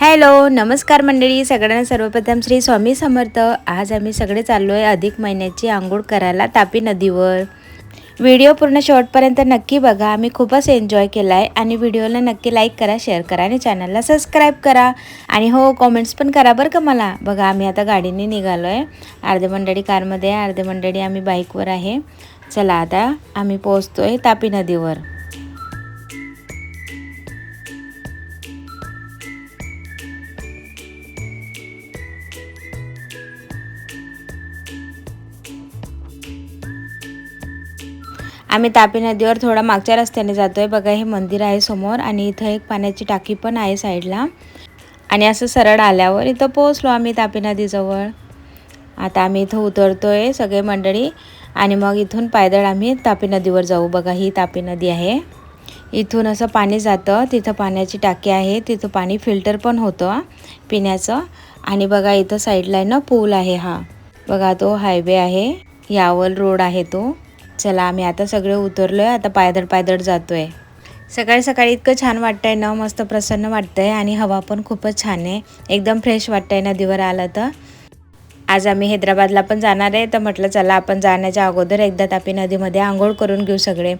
Hello नमस्कार मंडळी, सगळ्यांना सर्वप्रथम श्री स्वामी समर्थ। आज आम्ही सगळे चाललो आहे अधिक महिन्याची आंघोळ करायला तापी नदीवर। व्हिडिओ पूर्ण शेवटपर्यंत नक्की बघा, आम्ही खूपच एन्जॉय केला आहे आणि व्हिडिओला नक्की लाईक करा, शेअर करा आणि चॅनलला सबस्क्राईब करा आणि हो कमेंट्स पण करा बरं का मला। बघा आम्ही आता गाडीने निघालो आहे, अर्धे मंडळी कारमध्ये आहे, अर्धे मंडळी आम्ही बाईकवर आहे। चला आता आम्ही पोहोचतोय तापी नदीवर। आम्ही तापी नदीवर थोडा मागच्या रस्त्याने जातोय। बघा हे मंदिर आहे समोर आणि इथं एक पाण्याची टाकी पण आहे साईडला आणि असं सरळ आल्यावर इथं पोहोचलो आम्ही तापी नदीजवळ। आता आम्ही इथं उतरतोय सगळे मंडळी आणि मग इथून पायदळ आम्ही तापी नदीवर जाऊ। बघा ही तापी नदी आहे, इथून असं पाणी जातं, तिथं पाण्याची टाकी आहे, तिथं पाणी फिल्टर पण होतं पिण्याचं। आणि बघा इथं साईडला आहे ना पूल आहे, हा बघा तो हायवे आहे, यावल रोड आहे तो। चला आम्ही आता सगळे उतरलोय, आता पायदळ पायदळ जातोय। सकाळी सकाळी इतकं छान वाटतंय ना, मस्त प्रसन्न वाटतंय आणि हवा पण खूपच छान आहे, एकदम फ्रेश वाटतंय नदीवर आलं तर। आज आम्ही हैदराबादला पण जाणार आहे, तर म्हटलं चला आपण जाण्याच्या अगोदर एकदा तापी नदीमध्ये आंघोळ करून घेऊ सगळे।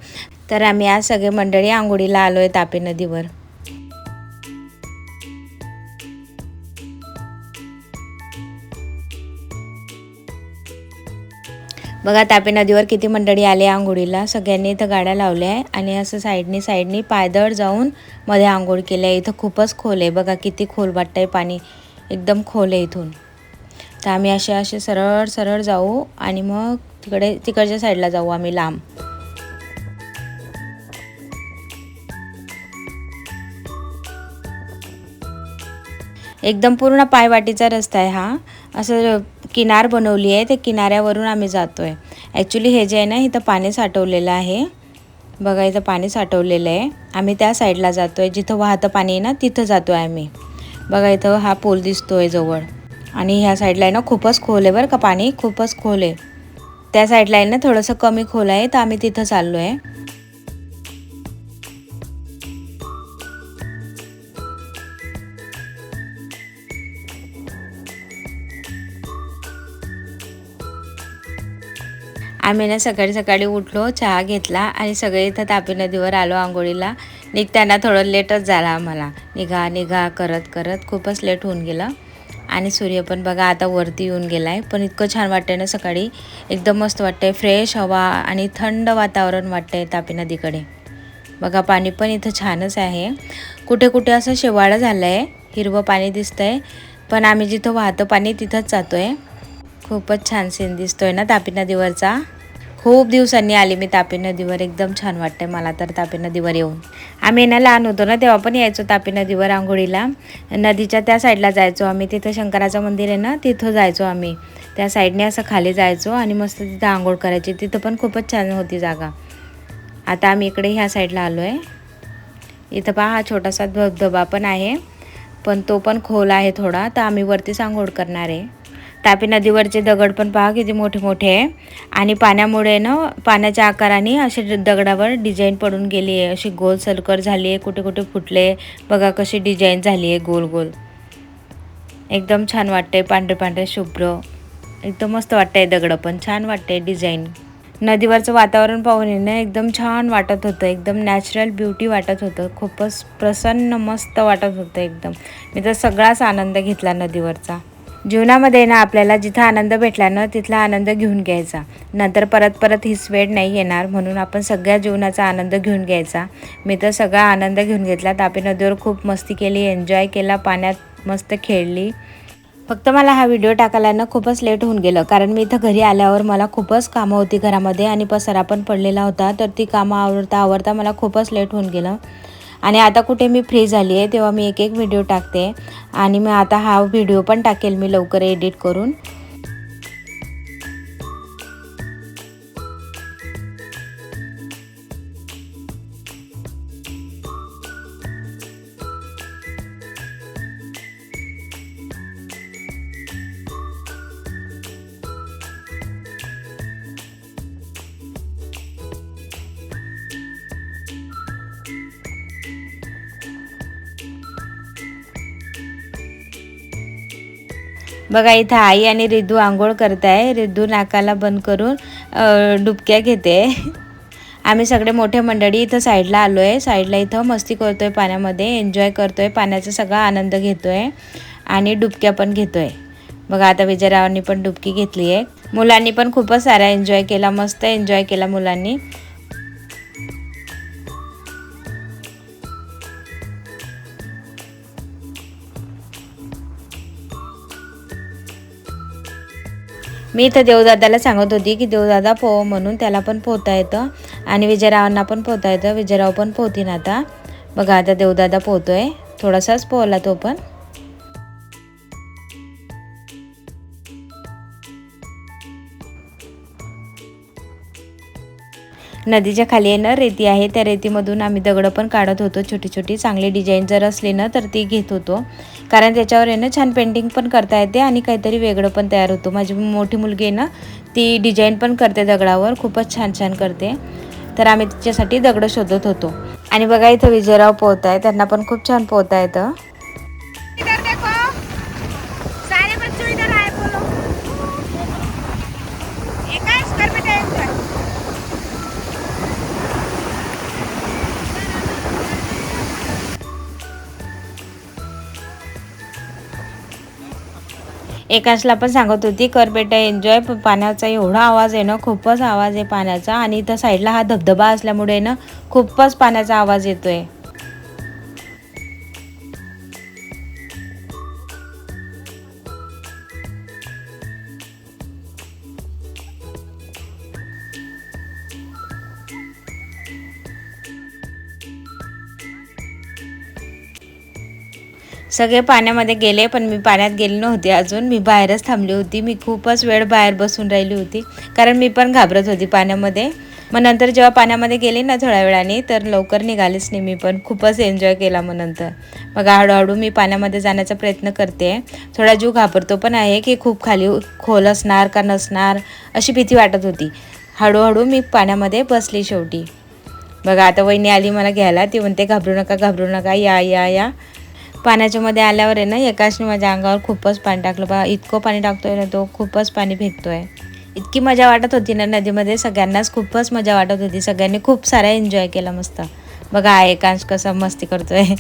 तर आम्ही आज सगळे मंडळी आंघोळीला आलोय तापी नदीवर। बघा तापी नदीवर किती मंडळी आले आंघोळीला, सगळ्यांनी इथं गाड्या लावल्या आहे आणि असं साईडनी पायदळ जाऊन मध्ये आंघोळ केली आहे। इथं खूपच खोल आहे, बघा किती खोल वाटतंय पाणी, एकदम खोल आहे इथून। तर आम्ही असे सरळ सरळ जाऊ आणि मग तिकडच्या साईडला जाऊ आम्ही लांब। एकदम पूर्ण पायवाटीचा रस्ता आहे हा, असं किनार बनवली आहे, ते किनाऱ्यावरून आम्ही जातोय। ॲक्च्युली हे जे आहे ना इथं पाणी साठवलेलं आहे, बघा इथं पाणी साठवलेलं आहे, आम्ही त्या साईडला जातोय, जिथं वाहतं पाणी आहे ना तिथं जातोय आम्ही। बघा इथं हा पूल दिसतोय जवळ आणि ह्या साईडला आहे ना खूपच खोल आहे बरं का, पाणी खूपच खोल आहे। त्या साईडला आहे ना थोडंसं कमी खोल आहे, तर आम्ही तिथं चाललो आहे। आम्ही ना सकाळी सकाळी उठलो, चहा घेतला आणि सगळे इथं तापी नदीवर आलो आंघोळीला। निघताना थोडं लेटच झाला आम्हाला, निघा निघा करत करत खूपच लेट होऊन गेलं आणि सूर्य पण बघा आता वरती येऊन गेला आहे। पण इतकं छान वाटतंय ना सकाळी, एकदम मस्त वाटतंय, फ्रेश हवा आणि थंड वातावरण वाटतंय तापी नदीकडे। बघा पाणी पण इथं छानच आहे, कुठे कुठे असं शेवाळं झालं आहे, हिरवं पाणी दिसतंय, पण आम्ही जिथं वाहतं पाणी तिथंच जातोय। खूपच छान सीन दिसतोय ना तापी नदीवरचा। खूप दिवसांनी आली मी तापी नदीवर, एकदम छान वाटतंय मला तर तापी नदीवर येऊन। आम्ही ना लहान होतो ना तेव्हा पण यायचो तापी नदीवर आंघोळीला, नदीच्या त्या साईडला जायचो आम्ही, तिथं शंकराचं मंदिर आहे ना तिथं जायचो आम्ही, त्या साईडने असं खाली जायचो आणि मस्त तिथं आंघोळ करायची, तिथं पण खूपच छान होती जागा। आता आम्ही इकडे ह्या साईडला आलो आहे, इथं पहा हा छोटासा धबधबा पण आहे, पण तो पण खोल आहे थोडा, तर आम्ही वरतीच आंघोळ करणार आहे। तापी नदीवरचे दगड पण पहा किती मोठे मोठे आहे आणि पाण्यामुळे ना पाण्याच्या आकाराने असे दगडावर डिझाईन पडून गेली आहे, अशी गोल सर्कल झाली आहे, कुठे कुठे फुटले, बघा कशी डिझाईन झाली आहे गोल गोल। एकदम छान वाटतंय, पांढरे पांढरे शुभ्र, एकदम मस्त वाटतंय, दगड पण छान वाटतंय डिझाईन। नदीवरचं वातावरण पाहून ना एकदम छान वाटत होतं, एकदम नॅचरल ब्युटी वाटत होतं, खूपच प्रसन्न मस्त वाटत होतं एकदम। मी तर सगळाच आनंद घेतला नदीवरचा। जीवनामध्ये ना आपल्याला जिथं आनंद भेटला ना तिथला आनंद घेऊन घ्यायचा, नंतर परत परत हीच वेळ नाही येणार, म्हणून आपण सगळ्या जीवनाचा आनंद घेऊन घ्यायचा। मी तर सगळा आनंद घेऊन घेतला, तापी नदीवर खूप मस्ती केली, एन्जॉय केला, पाण्यात मस्त खेळली। फक्त मला हा व्हिडिओ टाकायला ना खूपच लेट होऊन गेलं, कारण मी इथं घरी आल्यावर मला खूपच कामं होती घरामध्ये आणि पसारा पण पडलेला होता, तर ती कामं आवरता मला खूपच लेट होऊन गेलं। आणि आता कुठे मी फ्री झाली आहे तेव्हा मी एक व्हिडिओ टाकते आणि मी आता हा व्हिडिओ पण टाकेल मी लवकर एडिट करून। बघा इथं आई आणि रिद्धू आंघोळ करताय. रिद्धू नाकाला बंद करून डुबक्या घेते. आम्ही सगळे मोठे मंडळी इथं साईडला आलो आहे. साईडला इथं मस्ती करतोय, पाण्यामध्ये एन्जॉय करतोय, पाण्याचा सगळा आनंद घेतोय आणि डुबक्या पण घेतोय. बघा आता विजयरावांनी पण डुबकी घेतली आहे. मुलांनी पण खूपच सारा एन्जॉय केला, मस्त एन्जॉय केला मुलांनी. मी इथं देवदादाला सांगत होती की देवदादा पोह म्हणून, त्याला पण पोहता येतं आणि विजयरावांना पण पोहता येतं. विजयराव पण पोहतीन आता. बघा आता देवदादा पोहतोय, थोडासाच पोहला तो पण. नदीच्या खाली आहे ना रेती आहे, त्या रेतीमधून आम्ही दगडं पण काढत होतो छोटी छोटी. चांगली डिझाईन जर असली ना तर ती घेत होतो, कारण त्याच्यावर आहे ना छान पेंटिंग पण करता येते आणि काहीतरी वेगळं पण तयार होतं. माझी मोठी मुलगी आहे ना, ती डिझाईन पण करते दगडावर, खूपच छान छान करते. तर आम्ही तिच्यासाठी दगडं शोधत होतो. आणि बघा इथं विजयराव पोहत आहे, त्यांना पण खूप छान पोहता येतं. एकाशला पण सांगत होती कर बेटा एन्जॉय, पण पाण्याचा एवढा आवाज आहे ना, खूपच आवाज आहे पाण्याचा. आणि इथं साईडला हा धबधबा असल्यामुळे ना खूपच पाण्याचा आवाज येतोय. सगळे पाण्यामध्ये गेले, पण मी पाण्यात गेले नव्हते अजून. मी बाहेरच थांबली होती. मी खूपच वेळ बाहेर बसून राहिली होती, कारण मी पण घाबरत होती पाण्यामध्ये. मग नंतर जेव्हा पाण्यामध्ये गेले ना थोड्या वेळाने, तर लवकर निघालीच नाही मी पण. खूपच एन्जॉय केला मग नंतर. मग हळूहळू मी पाण्यामध्ये जाण्याचा प्रयत्न करते. थोडा जीव घाबरतो पण आहे की खूप खाली खोल असणार का नसणार, अशी भीती वाटत होती. हळूहळू मी पाण्यामध्ये बसली शेवटी. बघा आता वहिनी आली मला घ्यायला. ती म्हणते घाबरू नका घाबरू नका, या या या. पाण्याच्या मध्ये आल्यावर आहे ना एकाशने माझ्या अंगावर खूपच पाणी टाकलं. बघा इतकं पाणी टाकतोय ना तो, खूपच पाणी फेकतोय. इतकी मजा वाटत होती ना नदीमध्ये, सगळ्यांनाच खूपच मजा वाटत होती. सगळ्यांनी खूप सारा एन्जॉय केला मस्त. बघा एकांश कसा मस्ती करतोय.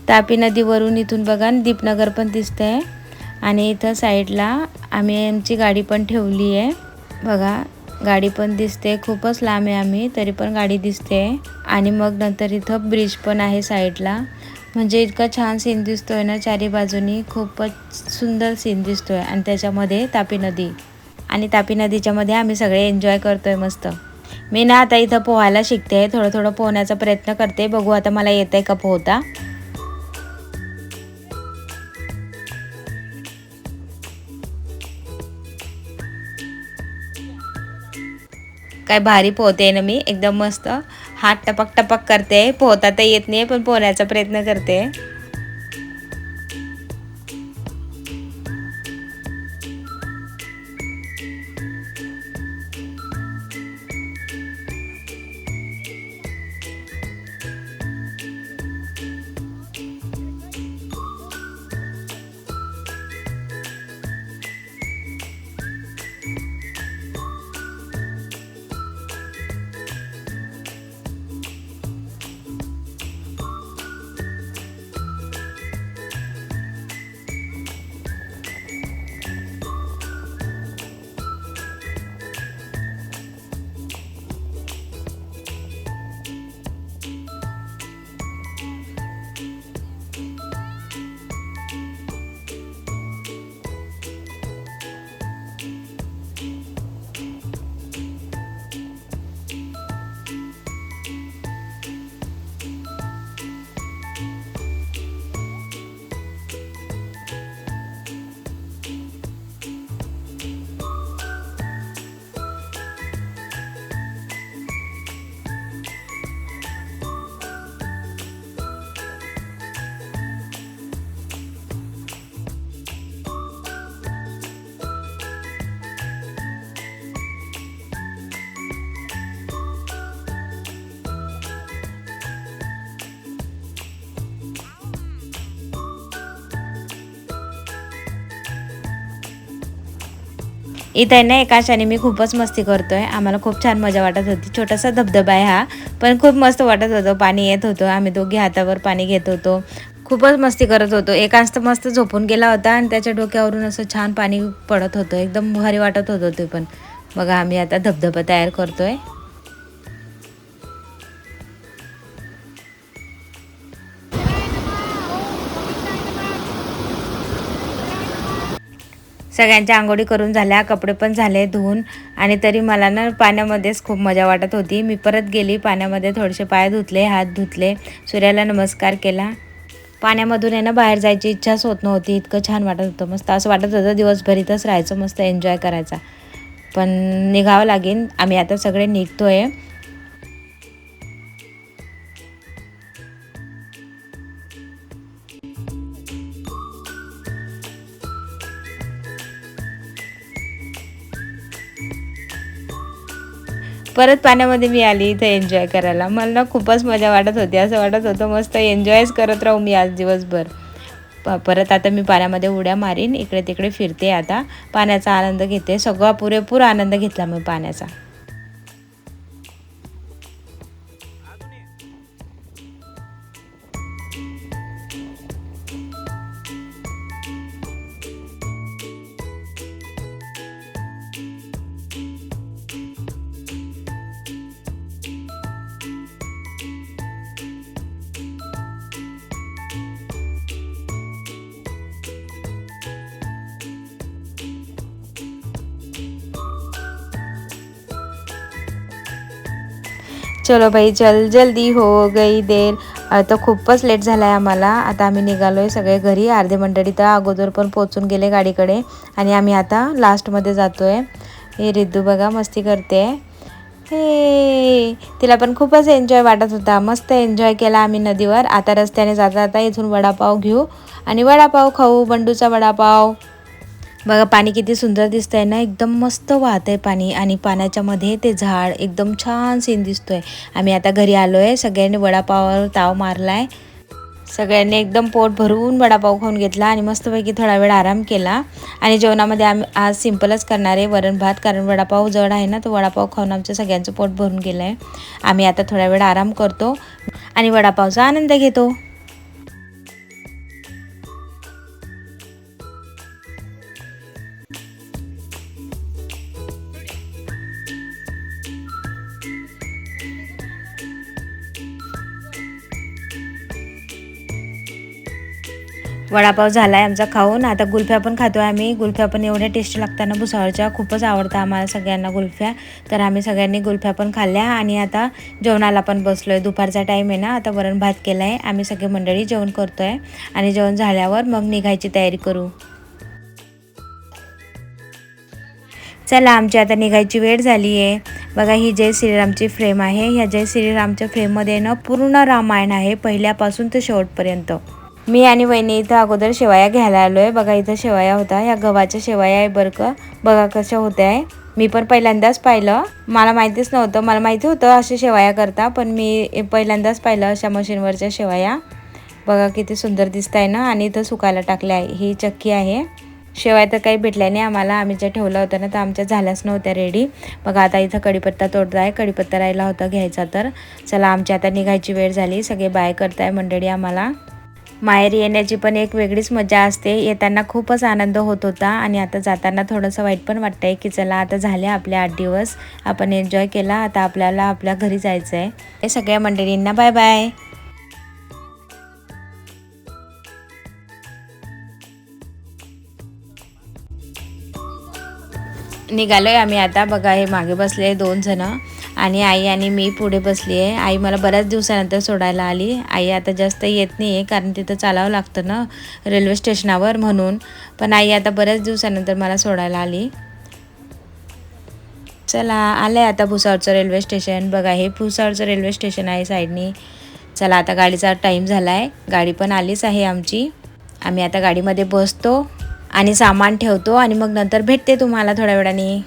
तापी नदीवरून इथून बघा दीपनगर पण दिसतंय. आणि इथं साईडला आम्ही आमची गाडी पण ठेवली आहे. बघा गाडी पण दिसते, खूपच लांब आहे आम्ही, तरी पण गाडी दिसते. आणि मग नंतर इथं ब्रिज पण आहे साईडला. म्हणजे इतका छान सीन दिसतोय ना चारी बाजूनी, खूपच सुंदर सीन दिसतोय. आणि त्याच्यामध्ये तापी नदी, आणि तापी नदीच्या मध्ये आम्ही सगळे एन्जॉय करतोय मस्त. मी ना आता इथं पोहायला शिकते, थोडं थोडं पोहण्याचा प्रयत्न करते. बघू आता मला येतंय का पोहता. काय भारी पोहते ना मी, एकदम मस्त. हात टपक टपक करते. पोहता तर येत नाही, पण पोहण्याचा प्रयत्न करते. इथं आहे ना एका आशाने मी खूपच मस्ती करतोय. आम्हाला खूप छान मजा वाटत होती. छोटासा धबधबा आहे हा, पण खूप मस्त वाटत होतं. पाणी येत होतं, आम्ही दोघी हातावर पाणी घेत होतो. खूपच मस्ती करत होतो. एकांत मस्त झोपून गेला होता आणि त्याच्या डोक्यावरून असं छान पाणी पडत होतं. एकदम भारी वाटत होतं ते पण. बघा आम्ही आता धबधबा तयार करतोय. सगळ्यांच्या आंघोळी करून झाल्या, कपडे पण झाले धुवून आणि तरी मला ना पाण्यामध्येच खूप मजा वाटत होती. मी परत गेली पाण्यामध्ये, थोडेसे पाय धुतले, हात धुतले, सूर्याला नमस्कार केला. पाण्यामधून आहे ना बाहेर जायची इच्छाच होत नव्हती. इतकं छान वाटत होतं. मस्त असं वाटत होतं दिवसभर इथंच राहायचं, मस्त एन्जॉय करायचा. पण निघावं लागेल. आम्ही आता सगळे निघतोय. परत पाण्यामध्ये मी आली इथं एन्जॉय करायला. मला ना खूपच मजा वाटत होती. असं वाटत होतं मस्त एन्जॉयच करत राहू मी आज दिवसभर. परत आता मी पाण्यामध्ये उड्या मारीन, इकडे तिकडे फिरते आता. पाण्याचा आनंद घेते. सगळा पुरेपूर आनंद घेतला मी पाण्याचा. चलो भाई चल जल्दी हो गई देर. आता खूपच लेट झाला आहे आम्हाला. आता आम्ही निघालो आहे सगळे घरी. अर्धे मंडळी तर अगोदर पण पोचून गेले गाडीकडे आणि आम्ही आता लास्टमध्ये जातो आहे. हे रिद्धू बघा मस्ती करते. हे तिला पण खूपच एन्जॉय वाटत होता. मस्त एन्जॉय केला आम्ही नदीवर. आता रस्त्याने जाता जाता इथून वडापाव घेऊ आणि वडापाव खाऊ, बंडूचा वडापाव. बघा पाणी किती सुंदर दिसतंय ना, एकदम मस्त वाहत आहे पाणी आणि पाण्याच्या मध्ये ते झाड एकदम छान सीन दिसतोय. आम्ही आता घरी आलोय. सगळ्यांनी वडापावावर ताव मारलाय. सगळ्यांनी एकदम पोट भरून वडापाव खाऊन घेतला आणि मस्तपैकी थोडा वेळ आराम केला. आणि जेवणामध्ये आम्ही आज सिंपलच करणार आहे, वरण भात, कारण वडापाव जड आहे ना, तो वडापाव खाऊन आमचं सगळ्यांचं पोट भरून गेलं आहे. आम्ही आता थोडा वेळ आराम करतो आणि वडापावचा आनंद घेतो. वडापाव झाला आहे आमचा खाऊन. आता गुल्फ्या पण खातो आहे आम्ही. गुल्फ्या पण एवढ्या टेस्टी लागतात भुसावळच्या. खूपच आवडतं आम्हाला सगळ्यांना गुल्फ्या. तर आम्ही सगळ्यांनी गुल्फ्या पण खाल्ल्या आणि आता जेवणाला पण बसलो आहे. दुपारचा टाईम आहे ना, आता वरण भात केला आहे. आम्ही सगळे मंडळी जेवण करतो आहे आणि जेवण झाल्यावर मग निघायची तयारी करू. चला आमची आता निघायची वेळ झाली आहे. बघा ही जय श्रीरामची फ्रेम आहे. ह्या जय श्रीरामच्या फ्रेममध्ये ना पूर्ण रामायण आहे, पहिल्यापासून ते शेवटपर्यंत. मी आणि वहिनी इथं अगोदर शेवया घ्यायला आलो आहे. बघा इथं शेवया होता, ह्या गव्हाच्या शेवया आहे बरं का. बघा कशा होत्या आहे. मी पण पहिल्यांदाच पाहिलं, मला माहितीच नव्हतं. मला माहिती होतं अशी शेवया करता, पण मी पहिल्यांदाच पाहिलं अशा मशीनवरच्या शेवया. बघा किती सुंदर दिसत आहे ना. आणि इथं सुकायला टाकले आहे. ही चक्की आहे. शेवया तर काही भेटल्या नाही आम्हाला. आम्ही ज्या ठेवलं होतं ना तर आमच्या झाल्याच नव्हत्या रेडी. बघा आता इथं कढीपत्ता तोडत आहे. कढीपत्ता राहिला होता घ्यायचा. तर चला आमची आता निघायची वेळ झाली. सगळे बाय करताय मंडळी आम्हाला. माहेरी येण्याची पण एक वेगळीच मजा असते. येताना खूपच आनंद होत होता आणि आता जाताना थोडंसं वाईट पण वाटतं आहे की चला आता झाले आपले 8 दिवस, आपण एन्जॉय केला, आता आपल्याला आपल्या घरी जायचं आहे. हे सगळ्या मंडळींना बाय बाय. निघालोय आम्ही आता. बघा हे मागे बसले 2 जण आणि आई आणि मी पुढे बसली आहे. आई मला बऱ्याच दिवसानंतर सोडायला आली. आई आता जास्त येत नाही आहे कारण तिथं चालावं लागतं ना रेल्वे स्टेशनावर म्हणून. पण आई आता बऱ्याच दिवसानंतर मला सोडायला आली. चला आलं आहे आता भुसावळचं रेल्वे स्टेशन. बघा हे भुसावळचं रेल्वे स्टेशन आहे साईडनी. चला आता गाडीचा टाईम झाला आहे. गाडी पण आलीच आहे आमची. आम्ही आता गाडीमध्ये बसतो आणि सामान ठेवतो आणि मग नंतर भेटते तुम्हाला थोड्या वेळाने.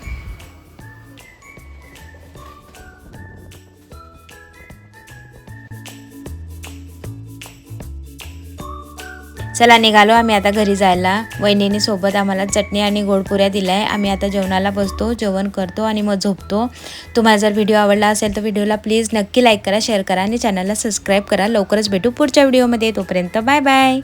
चला निघालो आम्ही आता घरी जायला. वहिनीने सोबत आम्हाला चटणी आणि गोडपुऱ्या दिल्या आहे. आम्ही आता जेवणाला बसतो, जेवण करतो आणि मग झोपतो. तुम्हाला जर व्हिडिओ आवडला असेल तर व्हिडिओला प्लीज नक्की लाईक करा, शेअर करा आणि चॅनलला सबस्क्राईब करा. लवकरच भेटू पुढच्या व्हिडिओमध्ये. तोपर्यंत बाय बाय.